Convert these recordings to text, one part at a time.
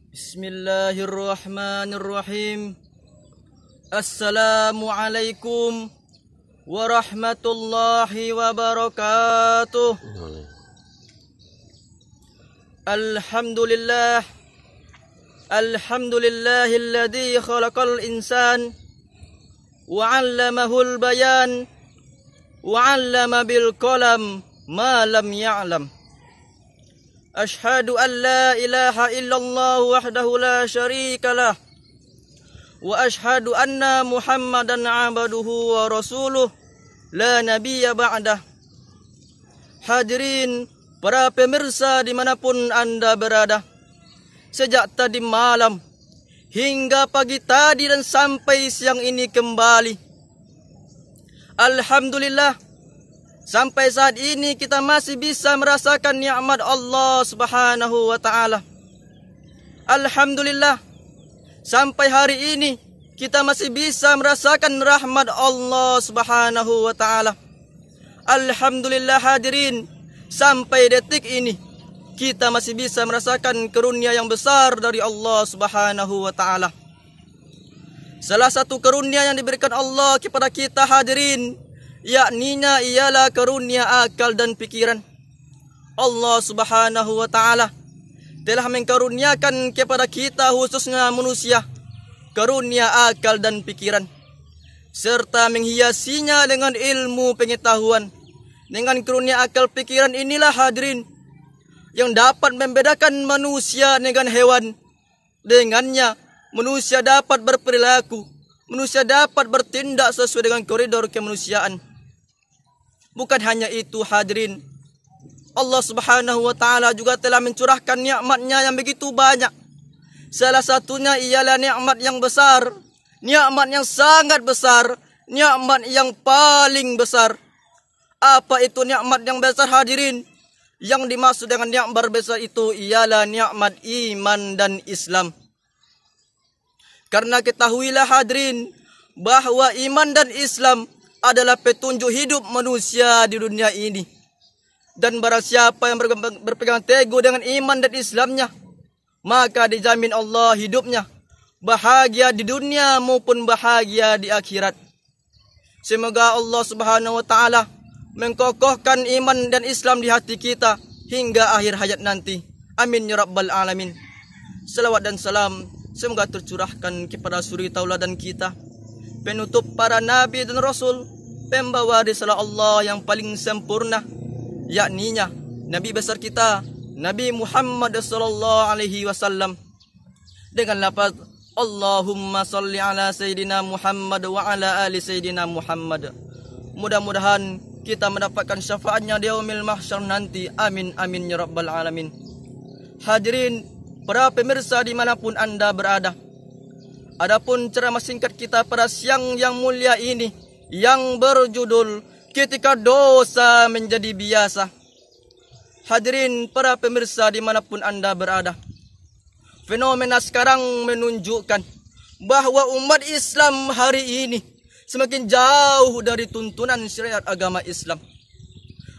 Bismillahirrahmanirrahim. Assalamualaikum warahmatullahi wabarakatuh. Alhamdulillah. Alhamdulillahilladzi khalaqal insan wa 'allamahul bayan wa 'allama bil qalam ma lam ya'lam. Ashhadu an la ilaha illallah wahdahu la syarika lah wa ashhadu anna Muhammadan 'abduhu wa rasuluh la nabiyya ba'dah. Hadirin para pemirsa dimanapun Anda berada, sejak tadi malam hingga pagi tadi dan sampai siang ini kembali, alhamdulillah, sampai saat ini kita masih bisa merasakan nikmat Allah Subhanahu wa taala. Alhamdulillah, sampai hari ini kita masih bisa merasakan rahmat Allah Subhanahu wa taala. Alhamdulillah hadirin, sampai detik ini kita masih bisa merasakan karunia yang besar dari Allah Subhanahu wa taala. Salah satu karunia yang diberikan Allah kepada kita hadirin, yakninya ialah karunia akal dan pikiran. Allah Subhanahu wa taala telah mengkaruniakan kepada kita khususnya manusia karunia akal dan pikiran, serta menghiasinya dengan ilmu pengetahuan. Dengan karunia akal pikiran inilah hadirin yang dapat membedakan manusia dengan hewan. Dengannya manusia dapat berperilaku, manusia dapat bertindak sesuai dengan koridor kemanusiaan. Bukan hanya itu hadirin, Allah Subhanahu wa taala juga telah mencurahkan nikmat-Nya yang begitu banyak. Salah satunya ialah nikmat yang besar, nikmat yang sangat besar, nikmat yang paling besar. Apa itu nikmat yang besar hadirin? Yang dimaksud dengan nikmat besar itu ialah nikmat iman dan Islam. Karena ketahuilah hadirin bahwa iman dan Islam adalah petunjuk hidup manusia di dunia ini. Dan barang siapa yang berpegang teguh dengan iman dan Islamnya, maka dijamin Allah hidupnya bahagia di dunia maupun bahagia di akhirat. Semoga Allah Subhanahu wa taala mengkokohkan iman dan Islam di hati kita hingga akhir hayat nanti. Amin ya rabbal alamin. Salawat dan salam semoga tercurahkan kepada suri tauladan kita, penutup para nabi dan rasul, pembawa risalah Allah yang paling sempurna, yakninya nabi besar kita Nabi Muhammad sallallahu alaihi wasallam, dengan lafaz Allahumma salli ala sayyidina Muhammad wa ala ali sayyidina Muhammad. Mudah-mudahan kita mendapatkan syafaatnya di yaumil mahsyar nanti. Amin amin ya rabbal alamin. Hadirin para pemirsa dimanapun Anda berada, adapun ceramah singkat kita pada siang yang mulia ini yang berjudul Ketika Dosa Menjadi Biasa. Hadirin para pemirsa dimanapun Anda berada, fenomena sekarang menunjukkan bahwa umat Islam hari ini semakin jauh dari tuntunan syariat agama Islam.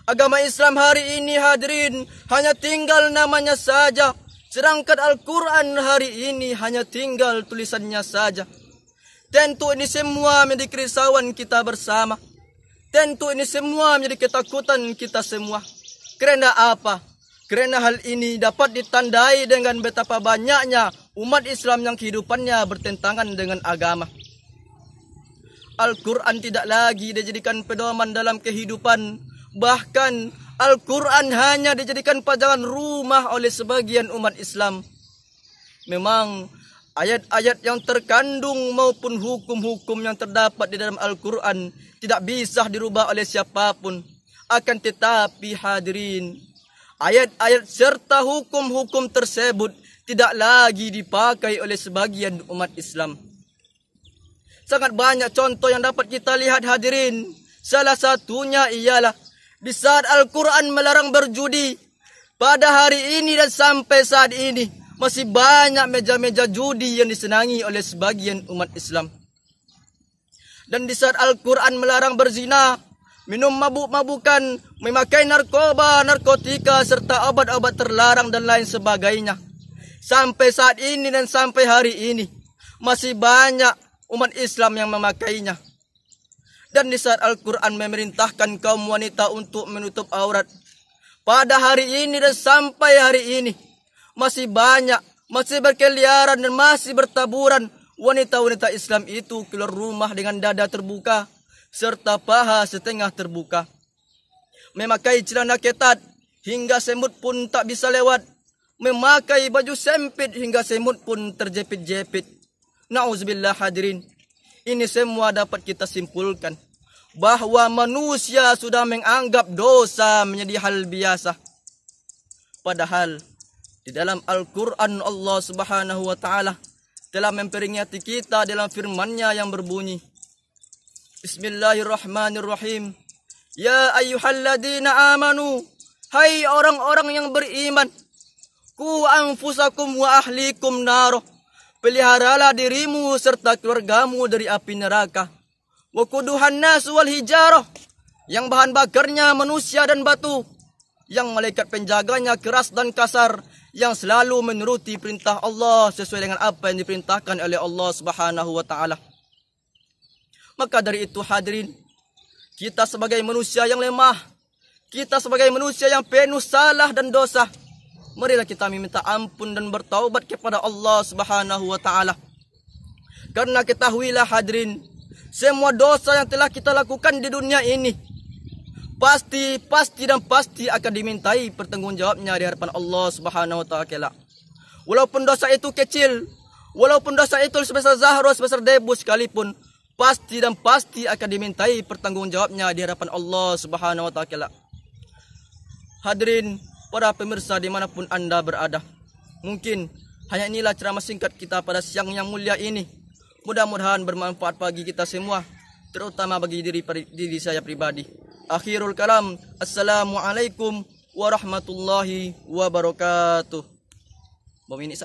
Agama Islam hari ini hadirin hanya tinggal namanya saja, sedangkan Al-Quran hari ini hanya tinggal tulisannya saja. Tentu ini semua menjadi kerisauan kita bersama. Tentu ini semua menjadi ketakutan kita semua. Kerana apa? Kerana hal ini dapat ditandai dengan betapa banyaknya umat Islam yang kehidupannya bertentangan dengan agama. Al-Quran tidak lagi dijadikan pedoman dalam kehidupan. Bahkan Al-Quran hanya dijadikan pajangan rumah oleh sebagian umat Islam. Memang ayat-ayat yang terkandung maupun hukum-hukum yang terdapat di dalam Al-Quran tidak bisa dirubah oleh siapapun. Akan tetapi hadirin, ayat-ayat serta hukum-hukum tersebut tidak lagi dipakai oleh sebagian umat Islam. Sangat banyak contoh yang dapat kita lihat hadirin. Salah satunya ialah di saat Al-Quran melarang berjudi, pada hari ini dan sampai saat ini masih banyak meja-meja judi yang disenangi oleh sebagian umat Islam. Dan di saat Al-Quran melarang berzina, minum mabuk-mabukan, memakai narkoba, narkotika, serta obat-obat terlarang dan lain sebagainya, Sampai saat ini dan sampai hari ini masih banyak umat Islam yang memakainya. Dan di saat Al-Quran memerintahkan kaum wanita untuk menutup aurat, pada hari ini dan sampai hari ini masih banyak, masih berkeliaran dan masih bertaburan wanita-wanita Islam itu keluar rumah dengan dada terbuka serta paha setengah terbuka, memakai celana ketat hingga semut pun tak bisa lewat, memakai baju sempit hingga semut pun terjepit-jepit. Na'udzubillah hadirin. Ini semua dapat kita simpulkan bahwa manusia sudah menganggap dosa menjadi hal biasa. Padahal di dalam Al-Quran Allah Subhanahu wa ta'ala telah memperingati kita dalam firman-Nya yang berbunyi, Bismillahirrahmanirrahim. Ya ayyuhalladzina amanu, hai orang-orang yang beriman, ku anfusakum wa ahlikum naro, peliharalah dirimu serta keluargamu dari api neraka. Wa quduhan nas wal hijarah, yang bahan bakarnya manusia dan batu, yang malaikat penjaganya keras dan kasar, yang selalu menuruti perintah Allah sesuai dengan apa yang diperintahkan oleh Allah Subhanahu wa ta'ala. Maka dari itu hadirin, kita sebagai manusia yang lemah, kita sebagai manusia yang penuh salah dan dosa, marilah kita meminta ampun dan bertaubat kepada Allah Subhanahu wa ta'ala. Karena ketahuilah hadirin, semua dosa yang telah kita lakukan di dunia ini pasti akan dimintai pertanggungjawabnya di hadapan Allah Subhanahu wa ta'ala. Walaupun dosa itu kecil, walaupun dosa itu sebesar Zahra, sebesar debu sekalipun, pasti akan dimintai pertanggungjawabnya di hadapan Allah Subhanahu wa ta'ala. Hadirin, para pemirsa dimanapun Anda berada, mungkin hanya inilah ceramah singkat kita pada siang yang mulia ini. Mudah-mudahan bermanfaat bagi kita semua, terutama bagi diri saya pribadi. Akhirul kalam, assalamualaikum warahmatullahi wabarakatuh. Bom ini